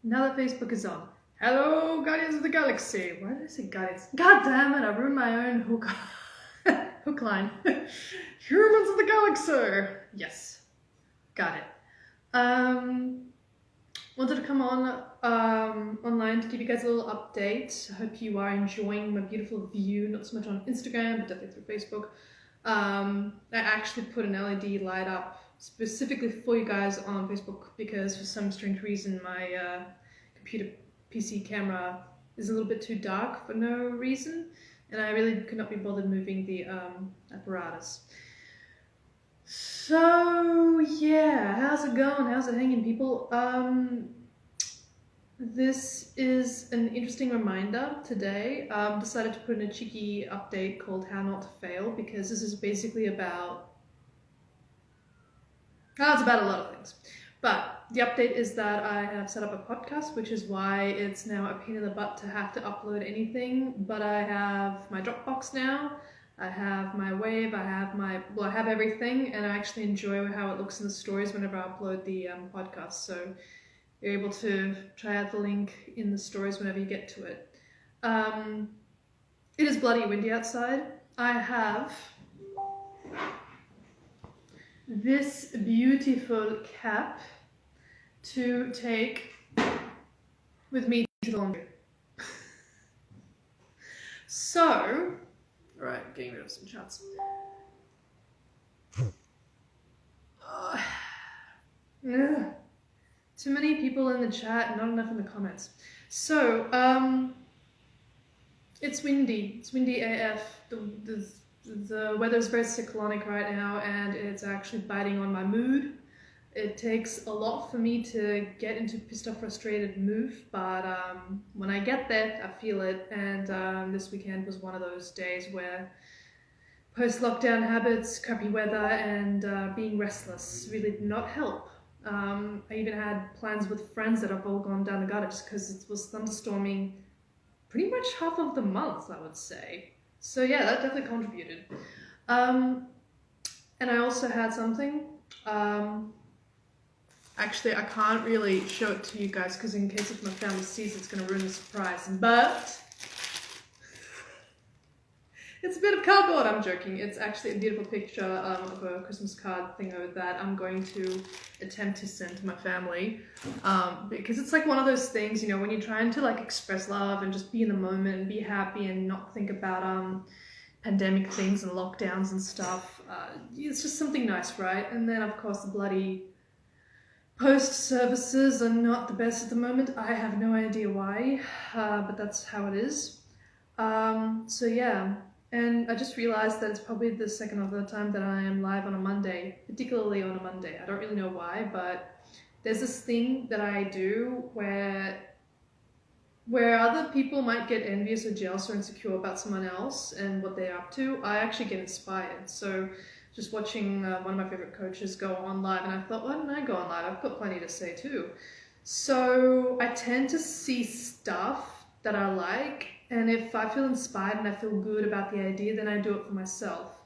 now that Facebook is on. Hello, Guardians of the Galaxy. Why did I say Guardians? God damn it, I ruined my own hook line. Humans of the Galaxy. Yes, got it. Wanted to come on online to give you guys a little update. I hope you are enjoying my beautiful view, not so much on Instagram, but definitely through Facebook. I actually put an LED light up specifically for you guys on Facebook because for some strange reason my computer PC camera is a little bit too dark for no reason, and I really could not be bothered moving the apparatus. So yeah, how's it going? How's it hanging, people? This is an interesting reminder today. Decided to put in a cheeky update called How Not to Fail, because this is basically about... it's about a lot of things. But the update is that I have set up a podcast, which is why it's now a pain in the butt to have to upload anything. But I have my Dropbox now, I have my Wave, I have everything, and I actually enjoy how it looks in the stories whenever I upload the podcast. So you're able to try out the link in the stories whenever you get to it. It is bloody windy outside. I have this beautiful cap to take with me to the laundry. So, alright, getting rid of some chats. Too many people in the chat, not enough in the comments. So, it's windy. It's windy AF. The weather is very cyclonic right now, and it's actually biting on my mood. It takes a lot for me to get into pissed off, frustrated mood, but when I get there, I feel it. And this weekend was one of those days where post-lockdown habits, crappy weather, and being restless really did not help. I even had plans with friends that have all gone down the gutter just because it was thunderstorming pretty much half of the month, I would say. So yeah, that definitely contributed. And I also had something. Actually, I can't really show it to you guys because in case if my family sees it, it's going to ruin the surprise. But it's a bit of cardboard, I'm joking. It's actually a beautiful picture of a Christmas card thingo that I'm going to attempt to send to my family. Because it's like one of those things, you know, when you're trying to like express love and just be in the moment and be happy and not think about pandemic things and lockdowns and stuff. It's just something nice, right? And then of course the bloody post services are not the best at the moment. I have no idea why, but that's how it is. So yeah. And I just realized that it's probably the second or third time that I am live on a Monday, particularly on a Monday. I don't really know why, but there's this thing that I do where other people might get envious or jealous or insecure about someone else and what they're up to, I actually get inspired. So just watching one of my favorite coaches go on live, and I thought, why don't I go on live? I've got plenty to say too. So I tend to see stuff that I like, and if I feel inspired and I feel good about the idea, then I do it for myself.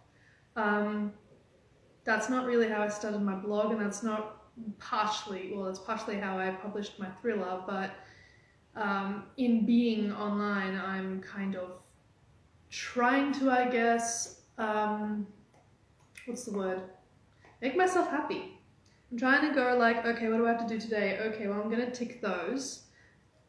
That's not really how I started my blog, and that's not partially, well, it's partially how I published my thriller, but in being online, I'm kind of trying to, I guess, what's the word? Make myself happy. I'm trying to go like, okay, what do I have to do today? Okay, well, I'm going to tick those.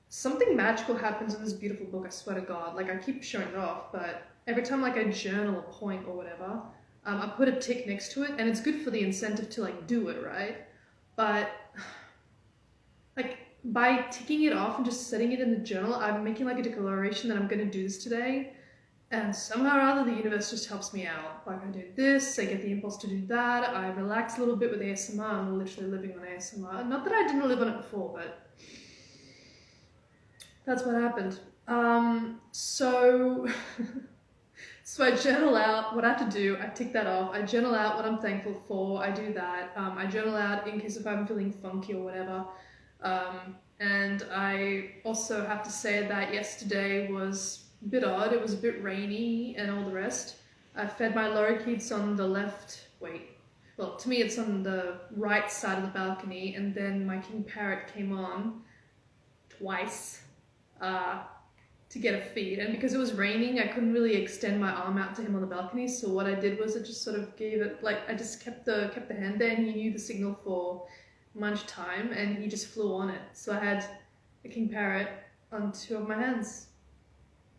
Something magical happens in this beautiful book, I swear to God. Like, I keep showing it off, but every time like I journal a point or whatever, I put a tick next to it, and it's good for the incentive to like do it, right? But like by ticking it off and just setting it in the journal, I'm making like a declaration that I'm going to do this today. And somehow or other, the universe just helps me out. Like I do this, I get the impulse to do that, I relax a little bit with ASMR. I'm literally living on ASMR. Not that I didn't live on it before, but that's what happened. So I journal out what I have to do, I tick that off, I journal out what I'm thankful for, I do that. I journal out in case if I'm feeling funky or whatever. And I also have to say that yesterday was a bit odd. It was a bit rainy and all the rest. I fed my lorikeets on the left, well, to me it's on the right side of the balcony, and then my king parrot came on twice to get a feed. And because it was raining, I couldn't really extend my arm out to him on the balcony. So what I did was I just sort of gave it, like, I just kept the hand there, and he knew the signal for munch time, and he just flew on it. So I had a king parrot on 2 of my hands.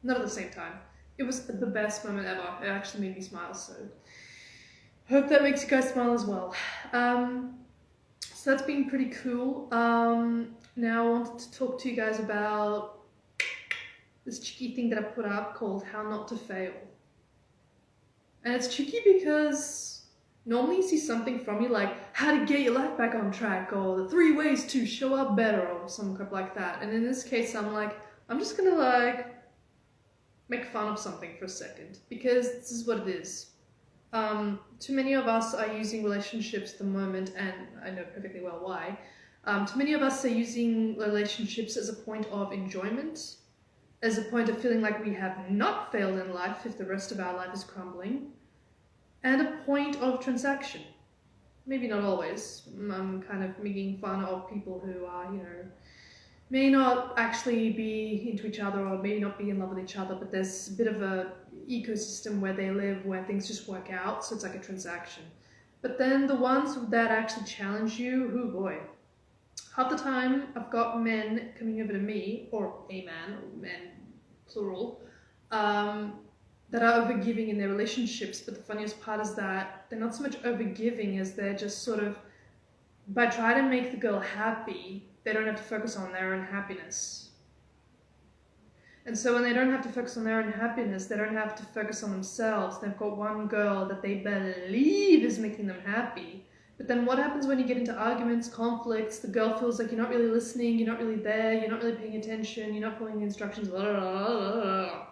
Not at the same time. It was the best moment ever. It actually made me smile, so hope that makes you guys smile as well. So that's been pretty cool. Now I wanted to talk to you guys about this cheeky thing that I put up called How Not to Fail. And it's cheeky because normally you see something from you like how to get your life back on track, or the 3 ways to show up better, or some crap like that. And in this case, I'm like, I'm just gonna like make fun of something for a second, because this is what it is. Too many of us are using relationships at the moment, and I know perfectly well why. Too many of us are using relationships as a point of enjoyment, as a point of feeling like we have not failed in life if the rest of our life is crumbling, and a point of transaction. Maybe not always. I'm kind of making fun of people who are, you know, may not actually be into each other, or maybe not be in love with each other, but there's a bit of a ecosystem where they live where things just work out, so it's like a transaction. But then the ones that actually challenge you, oh boy. Half the time I've got men coming over to me, or a man, or men plural, that are overgiving in their relationships. But the funniest part is that they're not so much overgiving as they're just sort of, by trying to make the girl happy, they don't have to focus on their own happiness. And so when they don't have to focus on their own happiness, they don't have to focus on themselves. They've got one girl that they believe is making them happy. But then what happens when you get into arguments, conflicts, the girl feels like you're not really listening, you're not really there, you're not really paying attention, you're not following the instructions, blah, blah, blah,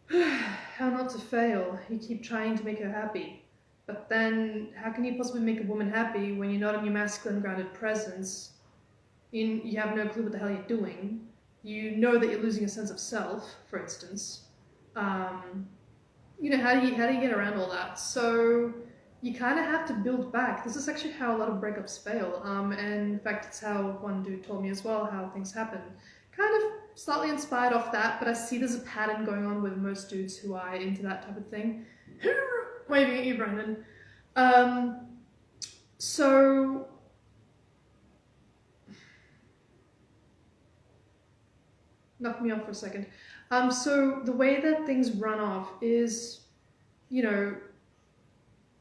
blah. How not to fail. You keep trying to make her happy. But then how can you possibly make a woman happy when you're not in your masculine grounded presence? You have no clue what the hell you're doing. You know that you're losing a sense of self, for instance. You know, how do you get around all that? So you kind of have to build back. This is actually how a lot of breakups fail. And in fact, it's how one dude told me as well how things happen. Kind of slightly inspired off that, but I see there's a pattern going on with most dudes who are into that type of thing. Waving at you, Brandon. So knock me off for a second. So the way that things run off is, you know,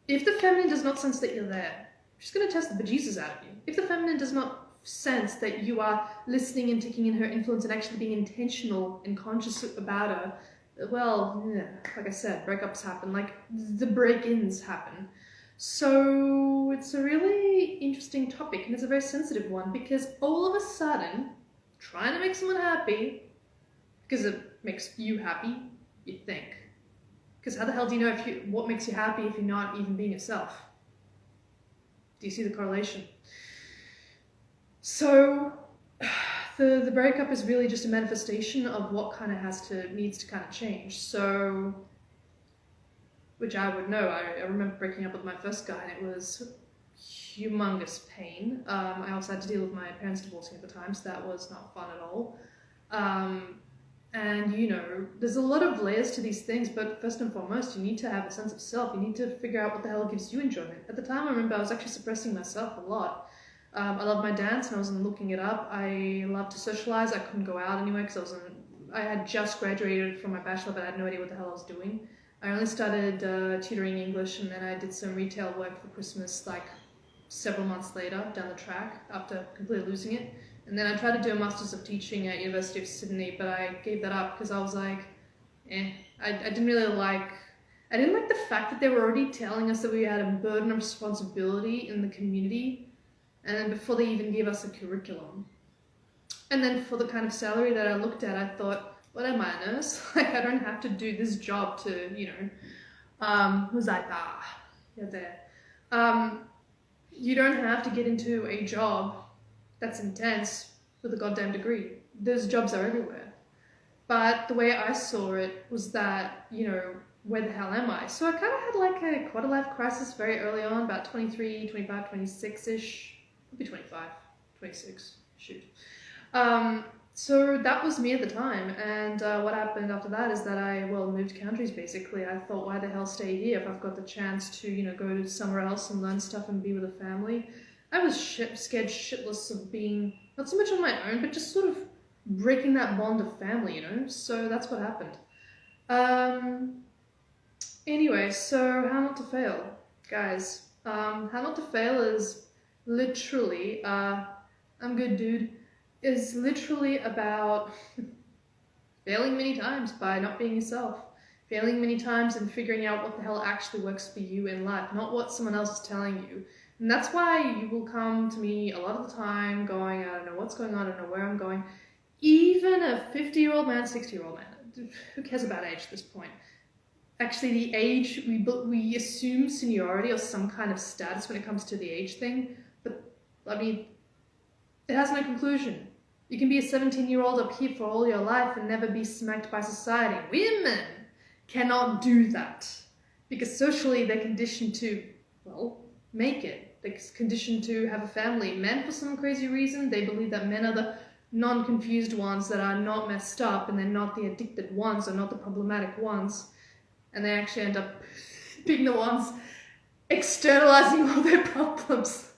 if the feminine does not sense that you're there, she's going to test the bejesus out of you. If the feminine does not sense that you are listening and taking in her influence and actually being intentional and conscious about her, well, yeah, like I said, breakups happen, like the break-ins happen. So it's a really interesting topic, and it's a very sensitive one, because all of a sudden, trying to make someone happy, because it makes you happy, you think. Because how the hell do you know what makes you happy if you're not even being yourself? Do you see the correlation? So the breakup is really just a manifestation of what kind of needs to kind of change. So, which I would know. I remember breaking up with my first guy, and it was humongous pain. I also had to deal with my parents divorcing at the time, so that was not fun at all. And, you know, there's a lot of layers to these things, but first and foremost, you need to have a sense of self. You need to figure out what the hell gives you enjoyment. At the time, I remember I was actually suppressing myself a lot. I loved my dance, and I wasn't looking it up. I loved to socialize. I couldn't go out anyway because I had just graduated from my bachelor, but I had no idea what the hell I was doing. I only started tutoring English, and then I did some retail work for Christmas, like several months later, down the track, after completely losing it. And then I tried to do a Masters of Teaching at University of Sydney, but I gave that up because I was like, I didn't like the fact that they were already telling us that we had a burden of responsibility in the community, and then before they even gave us a curriculum. And then for the kind of salary that I looked at, I thought, what am I, a nurse? Like, I don't have to do this job to, you know, was like, you're there. You don't have to get into a job that's intense with a goddamn degree. Those jobs are everywhere. But the way I saw it was that, you know, where the hell am I? So I kind of had like a quarter life crisis very early on, about 23, 25, 26-ish. Maybe 25, 26, shoot. So that was me at the time, and what happened after that is that I, well, moved countries basically. I thought, why the hell stay here if I've got the chance to, go to somewhere else and learn stuff and be with a family? I was scared shitless of being, not so much on my own, but just sort of breaking that bond of family, So that's what happened. Anyway, so how not to fail, guys. How not to fail is literally, I'm good, dude, is literally about failing many times by not being yourself. Failing many times and figuring out what the hell actually works for you in life, not what someone else is telling you. And that's why you will come to me a lot of the time going, I don't know what's going on, I don't know where I'm going. Even a 50-year-old man, 60-year-old man, who cares about age at this point? Actually, the age, we assume seniority or some kind of status when it comes to the age thing, but I mean, it has no conclusion. You can be a 17-year-old up here for all your life and never be smacked by society. Women cannot do that because socially they're conditioned to, well, make it. They're conditioned to have a family. Men, for some crazy reason, they believe that men are the non-confused ones that are not messed up, and they're not the addicted ones or not the problematic ones. And they actually end up being the ones externalizing all their problems.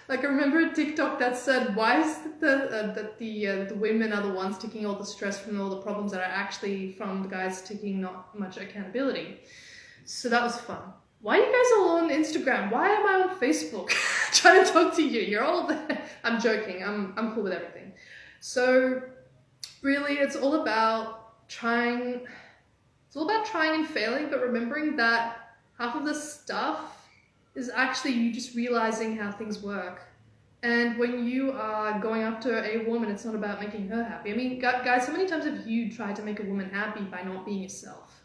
Like, I remember a TikTok that said, why is it that the women are the ones taking all the stress from all the problems that are actually from the guys taking not much accountability? So that was fun. Why are you guys all on Instagram? Why am I on Facebook trying to talk to you? You're all there. I'm joking. I'm cool with everything. So really, it's all about trying. It's all about trying and failing, but remembering that half of the stuff is actually you just realizing how things work. And when you are going after a woman, it's not about making her happy. I mean, guys, how many times have you tried to make a woman happy by not being yourself?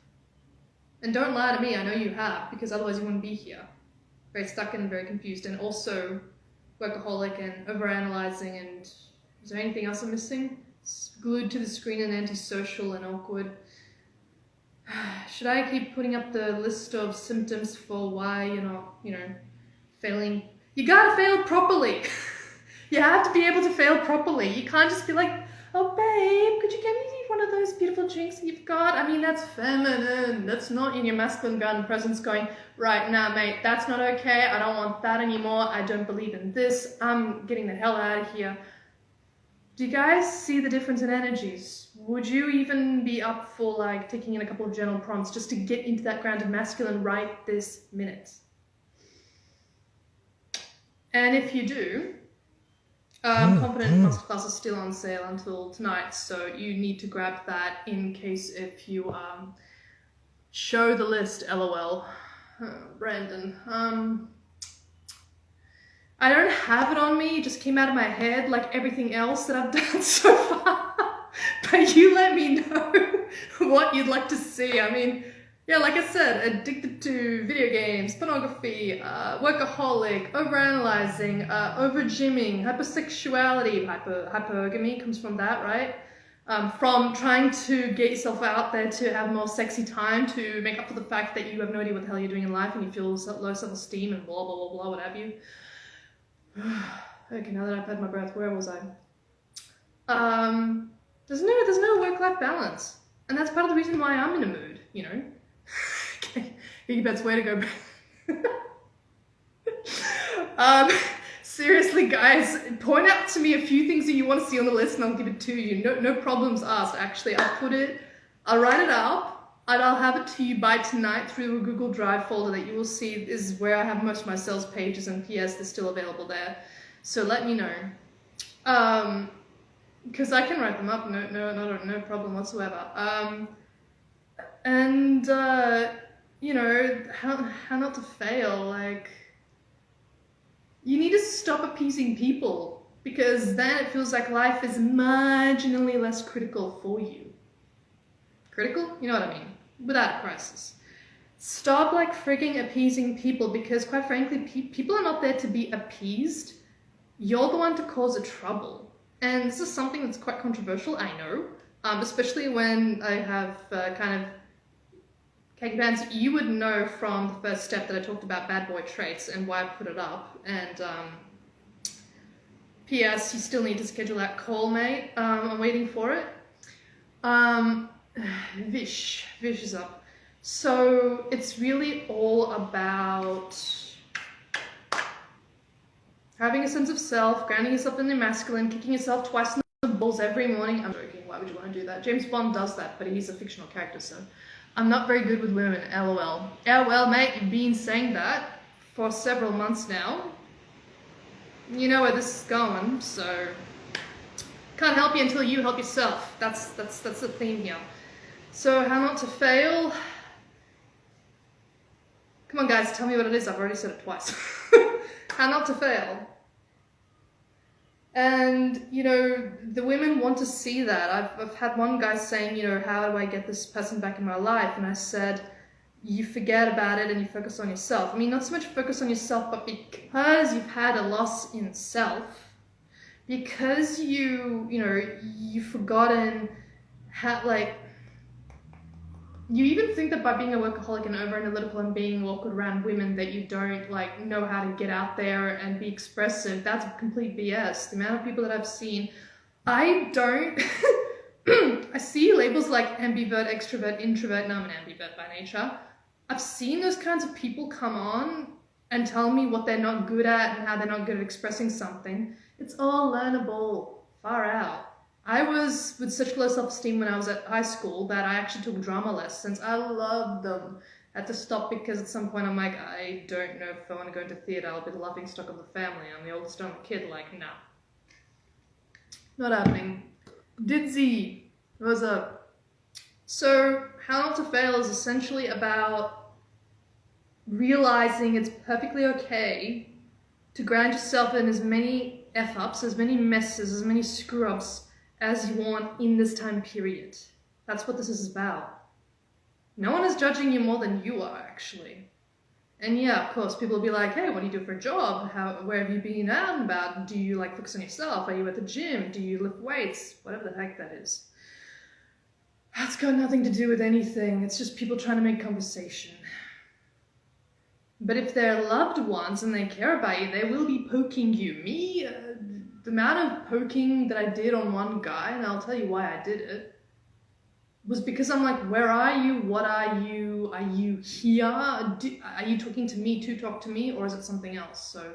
And don't lie to me, I know you have, because otherwise you wouldn't be here. Very stuck and very confused, and also workaholic and overanalyzing, and is there anything else I'm missing? Glued to the screen and antisocial and awkward. Should I keep putting up the list of symptoms for why you're not, failing? You gotta fail properly. You have to be able to fail properly. You can't just be like, oh babe, could you get me one of those beautiful drinks that you've got? I mean, that's feminine. That's not in your masculine garden presence going, right, nah mate, that's not okay. I don't want that anymore. I don't believe in this. I'm getting the hell out of here. Do you guys see the difference in energies? Would you even be up for like taking in a couple of general prompts just to get into that grounded masculine right this minute? And if you do, Confident Masterclass is still on sale until tonight, so you need to grab that in case if you show the list, lol. Brandon. I don't have it on me, it just came out of my head like everything else that I've done so far. But you let me know what you'd like to see. I mean, yeah, like I said, addicted to video games, pornography, workaholic, overanalyzing, overgymming, hypersexuality, hypergamy comes from that, right? From trying to get yourself out there to have more sexy time to make up for the fact that you have no idea what the hell you're doing in life and you feel low self-esteem and blah, blah, blah, blah, what have you. Okay, now that I've had my breath, where was I? There's no work-life balance. And that's part of the reason why I'm in a mood, Okay, Iggybat's way to go. Seriously, guys, point out to me a few things that you want to see on the list and I'll give it to you. No problems asked, actually. I'll write it up and I'll have it to you by tonight through a Google Drive folder that you will see is where I have most of my sales pages, and PS, they're still available there. So let me know. Because I can write them up, no problem whatsoever. How not to fail, like, you need to stop appeasing people, because then it feels like life is marginally less critical for you. Critical? You know what I mean? Without a crisis. Stop like freaking appeasing people, because quite frankly, people are not there to be appeased. You're the one to cause the trouble. And this is something that's quite controversial, I know, especially when I have kind of khaki pants. You would know from the first step that I talked about bad boy traits and why I put it up. And P.S. You still need to schedule that call, mate. I'm waiting for it. Vish is up. So it's really all about having a sense of self, grounding yourself in the masculine, kicking yourself twice in the balls every morning. I'm joking, why would you want to do that? James Bond does that, but he's a fictional character, so. I'm not very good with women, lol. LOL, mate, you've been saying that for several months now. You know where this is going, so can't help you until you help yourself. That's the theme here. So how not to fail? Come on, guys, tell me what it is. I've already said it twice. How not to fail. And, you know, the women want to see that. I've had one guy saying, you know, how do I get this person back in my life? And I said, you forget about it and you focus on yourself. I mean, not so much focus on yourself, but because you've had a loss in self, because you've forgotten how, like, you even think that by being a workaholic and over analytical and being awkward around women that you don't like know how to get out there and be expressive. That's complete BS. The amount of people that I've seen, I don't I see labels like ambivert, extrovert, introvert. No, I'm an ambivert by nature. I've seen those kinds of people come on and tell me what they're not good at and how they're not good at expressing something. It's all learnable. Far out. I was with such low self-esteem when I was at high school that I actually took drama lessons. I loved them. I had to stop because at some point I'm like, I don't know if I want to go into theatre. I'll be the laughingstock of the family. I'm the oldest only kid. Like, no. Not happening. Didzy, what's up? So, how not to fail is essentially about realizing it's perfectly okay to ground yourself in as many F-ups, as many messes, as many screw-ups as you want in this time period. That's what this is about. No one is judging you more than you are, actually. And yeah, of course, people will be like, hey, what do you do for a job? Where have you been out and about? Do you like focus on yourself? Are you at the gym? Do you lift weights? Whatever the heck that is. That's got nothing to do with anything. It's just people trying to make conversation. But if they're loved ones and they care about you, they will be poking you. Me, the amount of poking that I did on one guy, and I'll tell you why I did it, was because I'm like, where are you? What are you? Are you here? Are you talking to me to talk to me? Or is it something else? So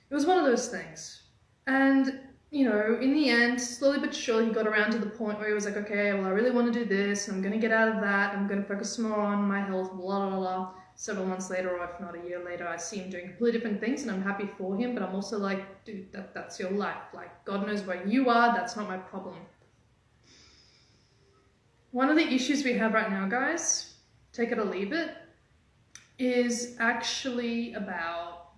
it was one of those things. And, you know, in the end, slowly but surely, he got around to the point where he was like, okay, well, I really want to do this. I'm going to get out of that. I'm going to focus more on my health, blah, blah, blah. Several months later, or if not a year later, I see him doing completely different things and I'm happy for him, but I'm also like, dude, that's your life. Like, God knows where you are, that's not my problem. One of the issues we have right now, guys, take it or leave it, is actually about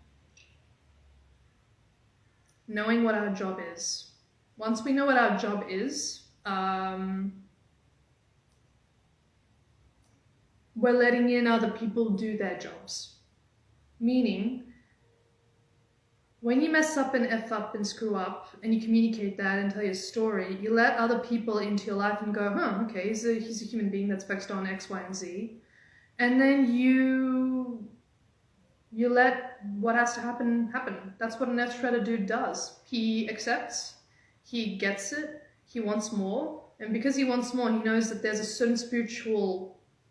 knowing what our job is. Once we know what our job is, we're letting in other people do their jobs. Meaning, when you mess up and F up and screw up and you communicate that and tell your story, you let other people into your life and go, huh, okay, he's a human being that's focused on X, Y, and Z. And then you let what has to happen, happen. That's what an extroverted dude does. He accepts, he gets it, he wants more. And because he wants more, he knows that there's a certain spiritual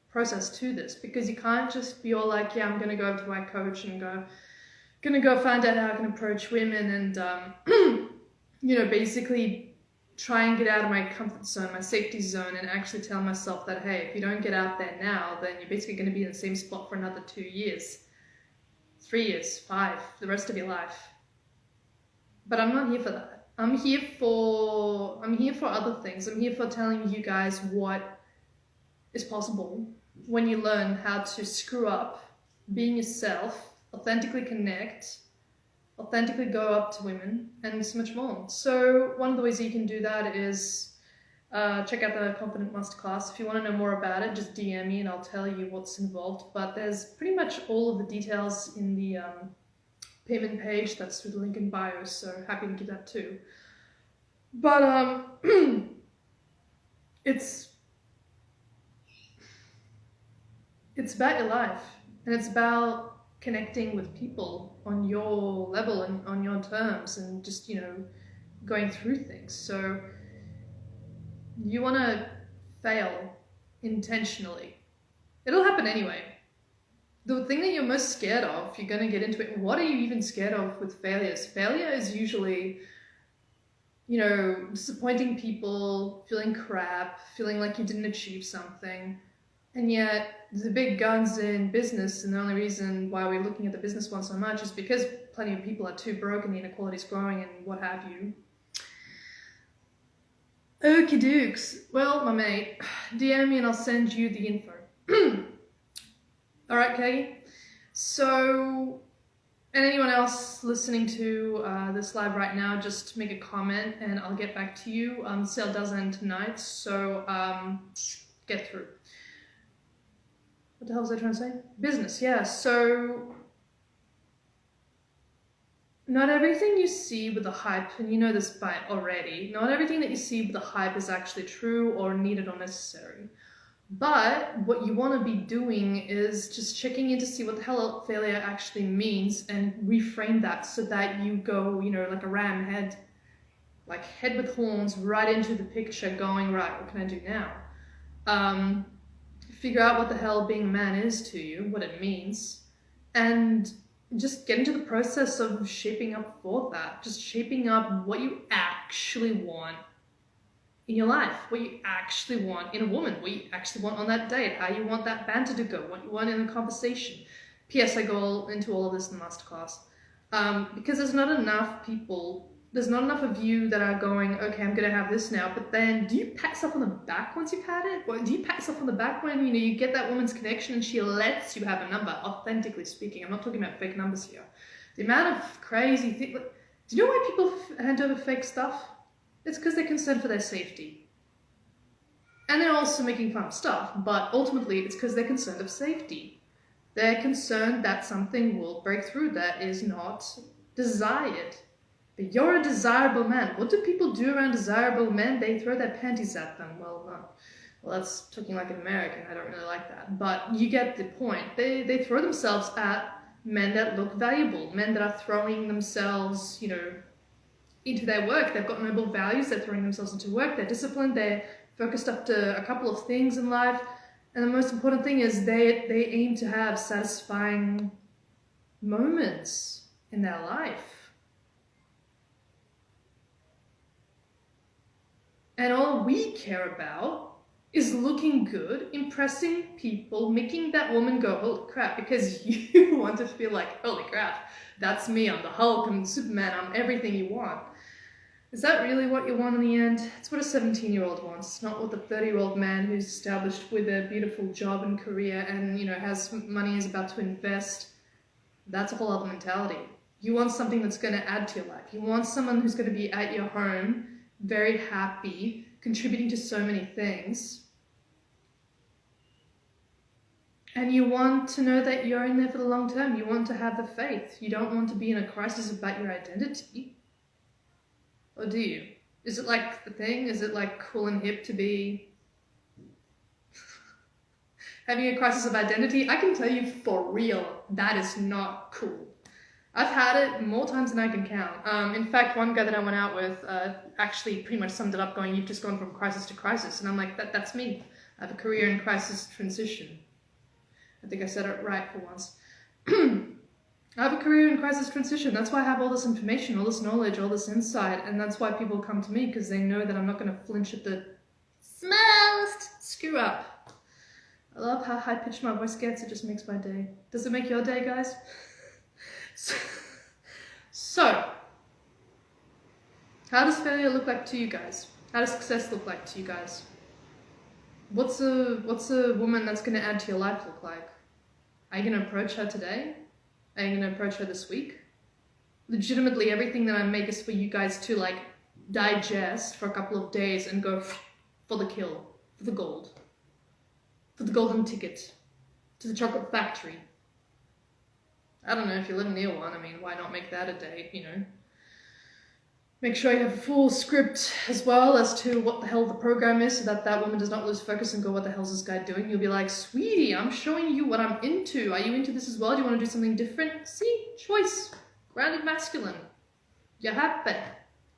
process to this, because you can't just be all like, yeah, I'm going to go to my coach and gonna go find out how I can approach women and, you know, basically try and get out of my comfort zone, my safety zone, and actually tell myself that, hey, if you don't get out there now, then you're basically going to be in the same spot for another 2 years, 3 years, 5, the rest of your life. But I'm not here for that. I'm here for other things. I'm here for telling you guys what is possible when you learn how to screw up, being yourself, authentically connect, authentically go up to women, and so much more. So one of the ways that you can do that is check out the Confident Masterclass. If you want to know more about it, just DM me and I'll tell you what's involved. But there's pretty much all of the details in the payment page. That's through the link in bio, so happy to give that too. But it's about your life, and it's about connecting with people on your level and on your terms, and just, you know, going through things. So you want to fail intentionally. It'll happen anyway. The thing that you're most scared of, if you're going to get into it, what are you even scared of with failures? Failure is usually, you know, disappointing people, feeling crap, feeling like you didn't achieve something. And yet, the big guns in business, and the only reason why we're looking at the business one so much is because plenty of people are too broke and the inequality is growing and what have you. Okie dokes. Well, my mate, DM me and I'll send you the info. Alright, Katie? So, and anyone else listening to this live right now, just make a comment and I'll get back to you. Sale does end tonight, so get through. What the hell was I trying to say? Business, yeah. So, not everything you see with the hype, and you know this by already, not everything that you see with the hype is actually true or needed or necessary. But what you want to be doing is just checking in to see what the hell failure actually means and reframe that so that you go, you know, like a ram head, like head with horns right into the picture going, right, what can I do now? Figure out what the hell being a man is to you, what it means, and just get into the process of shaping up for that. Just shaping up what you actually want in your life, what you actually want in a woman, what you actually want on that date, how you want that banter to go, what you want in a conversation. P.S. I go into all of this in the masterclass. Because there's not enough people, there's not enough of you that are going, okay, I'm going to have this now, but then do you pat yourself on the back once you've had it? Or do you pat yourself on the back when, you know, you get that woman's connection and she lets you have a number, authentically speaking? I'm not talking about fake numbers here. The amount of crazy things, do you know why people hand over fake stuff? It's because they're concerned for their safety. And they're also making fun of stuff, but ultimately it's because they're concerned of safety. They're concerned that something will break through that is not desired. But you're a desirable man. What do people do around desirable men? They throw their panties at them. Well, that's talking like an American. I don't really like that. But you get the point. They throw themselves at men that look valuable, men that are throwing themselves, you know, into their work. They've got noble values. They're throwing themselves into work. They're disciplined. They're focused up to a couple of things in life. And the most important thing is they aim to have satisfying moments in their life. And all we care about is looking good, impressing people, making that woman go, holy crap, because you want to feel like, holy crap, that's me, I'm the Hulk, I'm Superman, I'm everything you want. Is that really what you want in the end? It's what a 17-year-old wants, not what the 30-year-old man who's established with a beautiful job and career and, you know, has money, is about to invest. That's a whole other mentality. You want something that's going to add to your life. You want someone who's going to be at your home, very happy, contributing to so many things. And you want to know that you're in there for the long term. You want to have the faith. You don't want to be in a crisis about your identity. Or do you? Is it like the thing? Is it like cool and hip to be having a crisis of identity? I can tell you for real, that is not cool. I've had it more times than I can count. In fact, one guy that I went out with actually pretty much summed it up going, you've just gone from crisis to crisis. And I'm like, that's me. I have a career in crisis transition. I think I said it right for once. I have a career in crisis transition. That's why I have all this information, all this knowledge, all this insight. And that's why people come to me, because they know that I'm not going to flinch at the smallest screw up. I love how high-pitched my voice gets. It just makes my day. Does it make your day, guys? So, how does failure look like to you guys? How does success look like to you guys? What's a woman that's going to add to your life look like? Are you going to approach her today? Are you going to approach her this week? Legitimately, everything that I make is for you guys to like digest for a couple of days and go for the kill, for the gold, for the golden ticket to the chocolate factory. I don't know if you live near one. I mean, why not make that a date, you know? Make sure you have a full script as well as to what the hell the program is, so that that woman does not lose focus and go, what the hell's this guy doing? You'll be like, sweetie, I'm showing you what I'm into. Are you into this as well? Do you want to do something different? See? Choice. Grounded masculine. You're happy.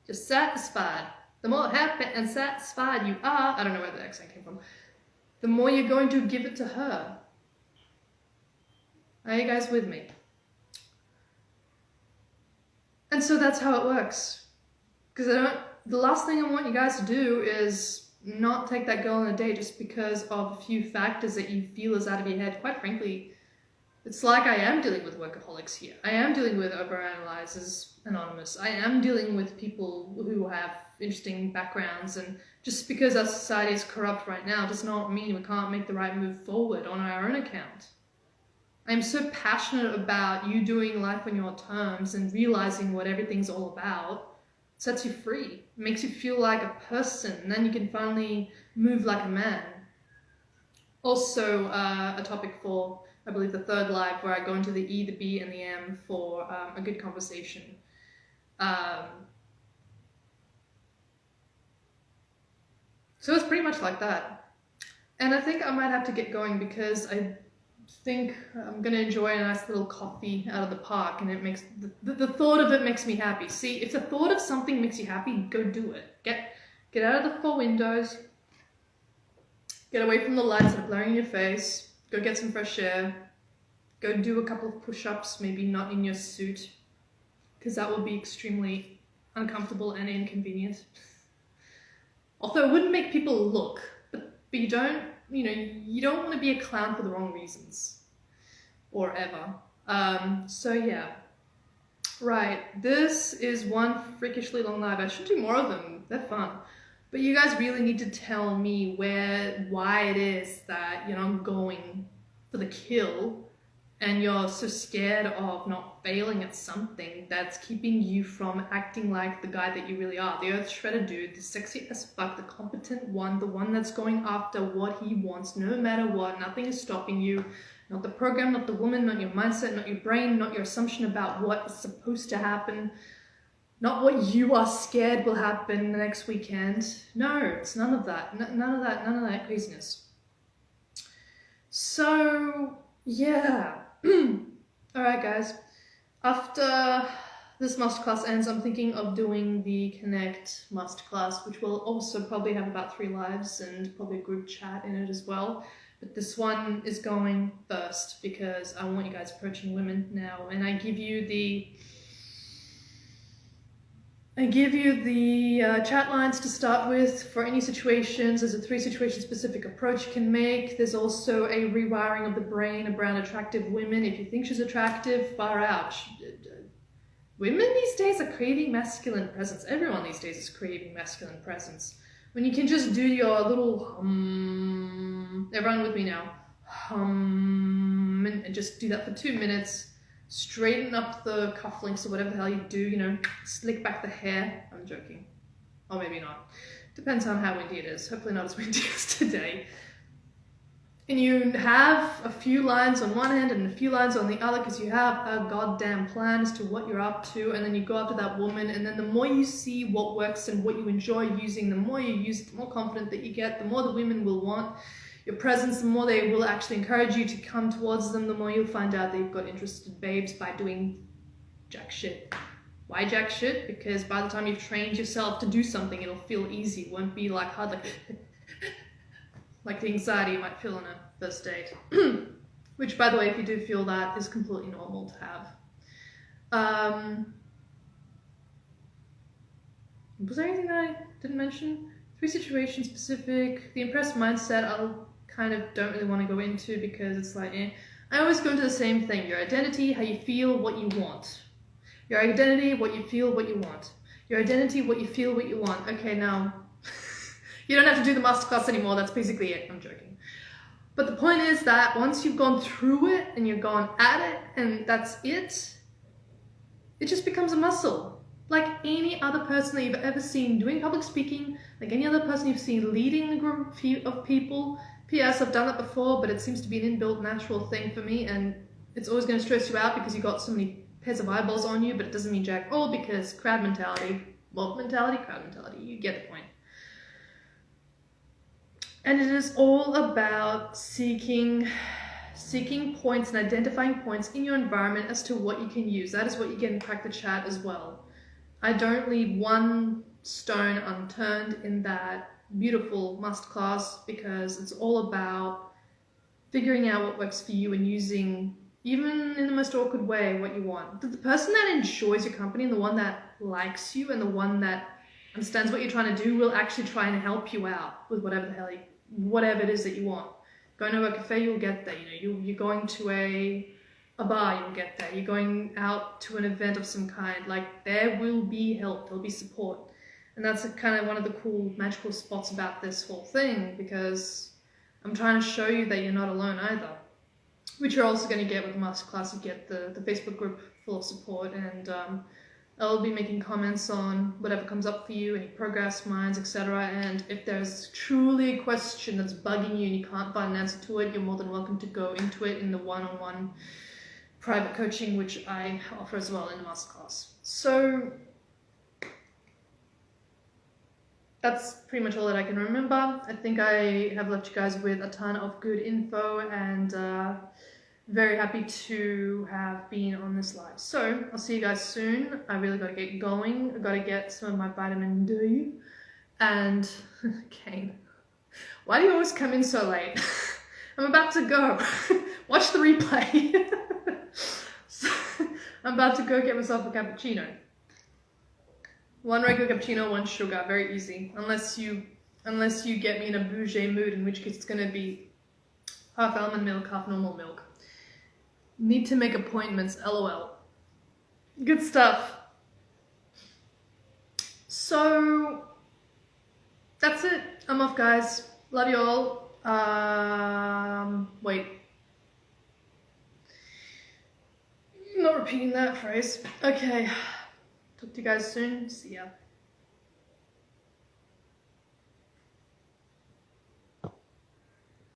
You're satisfied. The more happy and satisfied you are, I don't know where the accent came from, the more you're going to give it to her. Are you guys with me? And so that's how it works. Because the last thing I want you guys to do is not take that girl on a date just because of a few factors that you feel is out of your head. Quite frankly, it's like I am dealing with workaholics here. I am dealing with overanalyzers anonymous. I am dealing with people who have interesting backgrounds, and just because our society is corrupt right now does not mean we can't make the right move forward on our own account. I'm so passionate about you doing life on your terms and realizing what everything's all about. It sets you free, makes you feel like a person, and then you can finally move like a man. Also, a topic for, I believe, the third live, where I go into the E, the B, and the M for a good conversation. So it's pretty much like that. And I think I might have to get going because I think I'm going to enjoy a nice little coffee out of the park, and it makes the thought of it makes me happy. See, if the thought of something makes you happy, go do it. Get out of the 4 windows, get away from the lights that are blaring in your face, go get some fresh air, go do a couple of push-ups, maybe not in your suit, because that will be extremely uncomfortable and inconvenient. Although it wouldn't make people look, but you don't, you don't want to be a clown for the wrong reasons. Or ever. So yeah. Right, this is one freakishly long live. I should do more of them, they're fun. But you guys really need to tell me why it is that you're not going for the kill and you're so scared of not failing at something that's keeping you from acting like the guy that you really are. The Earth Shredder dude, the sexy as fuck, the competent one, the one that's going after what he wants no matter what. Nothing is stopping you. Not the program, not the woman, not your mindset, not your brain, not your assumption about what is supposed to happen. Not what you are scared will happen the next weekend. No, it's none of that. None of that craziness. So, yeah. Alright guys, after this masterclass ends, I'm thinking of doing the Connect masterclass, which will also probably have about 3 lives and probably a group chat in it as well. But this one is going first because I want you guys approaching women now, and I give you the chat lines to start with for any situations. There's a 3 situation specific approach you can make. There's also a rewiring of the brain around attractive women. If you think she's attractive, far out. Women these days are craving masculine presence. Everyone these days is craving masculine presence. When you can just do your little hum, everyone with me now, hum, and just do that for 2 minutes. Straighten up the cufflinks or whatever the hell you do, slick back the hair. I'm joking. Or maybe not. Depends on how windy it is. Hopefully not as windy as today. And you have a few lines on one end and a few lines on the other because you have a goddamn plan as to what you're up to, and then you go after that woman, and then the more you see what works and what you enjoy using, the more you use it, the more confident that you get, the more the women will want your presence, the more they will actually encourage you to come towards them, the more you'll find out that you've got interested babes by doing jack shit. Why jack shit? Because by the time you've trained yourself to do something, it'll feel easy. It won't be like hard, like the anxiety you might feel on a first date. Which, by the way, if you do feel that, is completely normal to have. Was there anything that I didn't mention? 3 situation specific. The impressed mindset, I'll kind of don't really want to go into because it's like, I always go into the same thing. Your identity, how you feel, what you want. Your identity, what you feel, what you want. Your identity, what you feel, what you want. Okay, now, you don't have to do the masterclass anymore. That's basically it. I'm joking. But the point is that once you've gone through it and you've gone at it and that's it just becomes a muscle. Like any other person that you've ever seen doing public speaking, like any other person you've seen leading a group of people. P.S. I've done it before, but it seems to be an inbuilt natural thing for me, and it's always going to stress you out because you've got so many pairs of eyeballs on you, but it doesn't mean jack all because crowd mentality, Wolf mentality, crowd mentality, you get the point. And it is all about seeking points and identifying points in your environment as to what you can use. That is what you get in Crack the Chat as well. I don't leave one stone unturned in that beautiful masterclass, because it's all about figuring out what works for you and using, even in the most awkward way, what you want. The person that enjoys your company and the one that likes you and the one that understands what you're trying to do will actually try and help you out with whatever it is that you want. Going to a cafe, you'll get there. You're going to a bar, you'll get there. You're going out to an event of some kind. Like, there will be help, there'll be support. And that's kind of one of the cool, magical spots about this whole thing, because I'm trying to show you that you're not alone either, which you're also going to get with the masterclass. You get the Facebook group full of support, and I'll be making comments on whatever comes up for you, any progress, minds, etc. And if there's truly a question that's bugging you and you can't find an answer to it, you're more than welcome to go into it in the one-on-one private coaching, which I offer as well in the masterclass. So that's pretty much all that I can remember. I think I have left you guys with a ton of good info, and very happy to have been on this live. So I'll see you guys soon. I really got to get going. I got to get some of my vitamin D. And Kane, why do you always come in so late? I'm about to go. Watch the replay. So, I'm about to go get myself a cappuccino. 1 regular cappuccino, 1 sugar, very easy. Unless you get me in a bougie mood, in which case it's gonna be half almond milk, half normal milk. Need to make appointments, LOL. Good stuff. So that's it. I'm off, guys. Love you all. Wait. I'm not repeating that phrase. Okay. Talk to you guys soon. See ya.